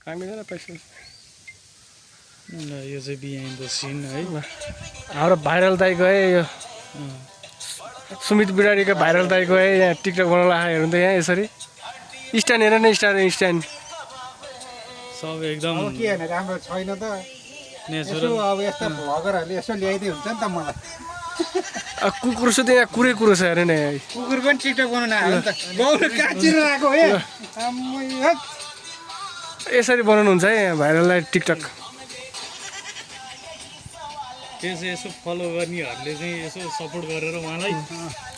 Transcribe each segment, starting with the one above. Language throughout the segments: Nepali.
कामिँदैन पैसा ल यो चाहिँ बिहाइन्ड द सिन है हाम्रो भाइरल दाइ गए यो सुमित बिडारीको भाइरल दाइ गए यहाँ टिकटक बनाउन आयो हेर्नु त यहाँ यसरी स्ट्यान्ड हेर न स्ट्यान्ड सब एकदम अब के हेर्ने राम्रो छैन त नेचुरल यसो अब यस्ता भ्लगरहरूले यसो ल्याइदिए हुन्छ नि त मलाई कुकुर सु त यहाँ कुरै छ हेर न कुकुर पनि टिकटक बनाउन आयो नि त बाउले काचिएर आएको हे आम्मै हट। यसरी बनाउनु हुन्छ है यहाँ भाइरललाई टिकटक त्यो चाहिँ यसो फलो गर्नेहरूले चाहिँ यसो सपोर्ट गरेर उहाँलाई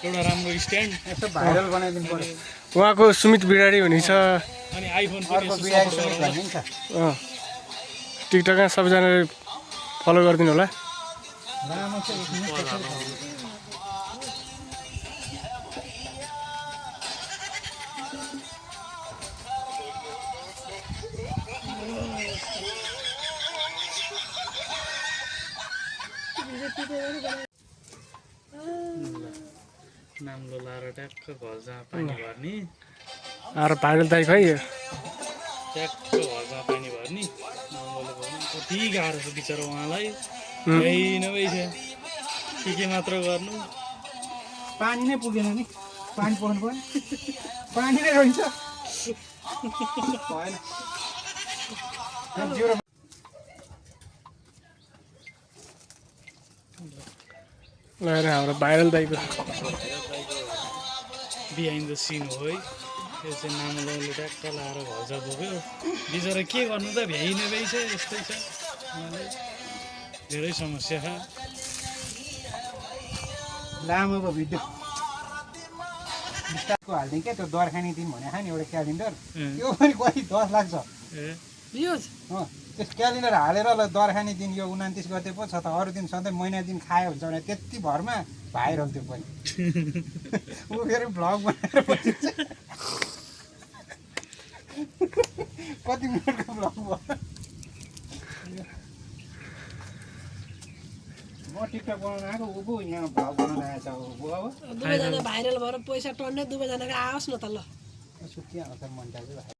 एउटा राम्रो स्ट्यान्ड यसो भाइरल बनाइदिनु पर्यो उहाँको सुमित बिडारी हुने छ अनि आइफोन पनि अर्को यसो बिहारी सपोर्ट सुमित गरेर भन्ने नि छ टिकटकमा सबैजनाले फलो गरिदिनु होला लामो छ एक मिनट त्यसरी छ। नाम्लो लाएर ट्याक्क घर जहाँ पानी भर्ने आएर भाइरल दाइ खै ट्याक्क घर जहाँ पानी भर्ने नाम्लोले भर्नु कति गाह्रो छ बिचरा उहाँलाई केही नभई छ के मात्र गर्नु पानी नै पुगेन नि पानी पाउनु पर्यो पानी नै रहन्छ भएन जिरो लगेर हाम्रो भाइरल दाइको बिहाइन्ड द सिन हो है यो चाहिँ नाम्लोले ट्याक्क लाएर घर जहाँ पुग्यो बिचरा के गर्नु त भ्याइ नभई छ यस्तै छ उहाँलाई धेरै समस्या छ लामो अब भिडियो बिस्तारको हालिदिउँ क्या त्यो दर्खानी दिन भने नि एउटा क्यालेन्डर त्यो पनि कति 10 लाख छ ए त्यस क्यालेन्डर हालेर ल दर्खानी दिन यो 29 गते पो छ त अरू दिन सधैँ महिना दिन खायो हुन्छ भने त्यति भरमा भाइरल त्यो पनि ऊ फेरि भ्लग बनाएर बसिन्छ कति मिनटको भ्लग भयो म टिकटक बनाउन आएको ऊ पो यहाँ भ्लग बनाउन आएछ ऊ अब दुवैजना भाइरल भएर पैसा टन्ने दुवैजनाको आओस् न त ल सुत्ती हाल्छ मन दाजु भाइ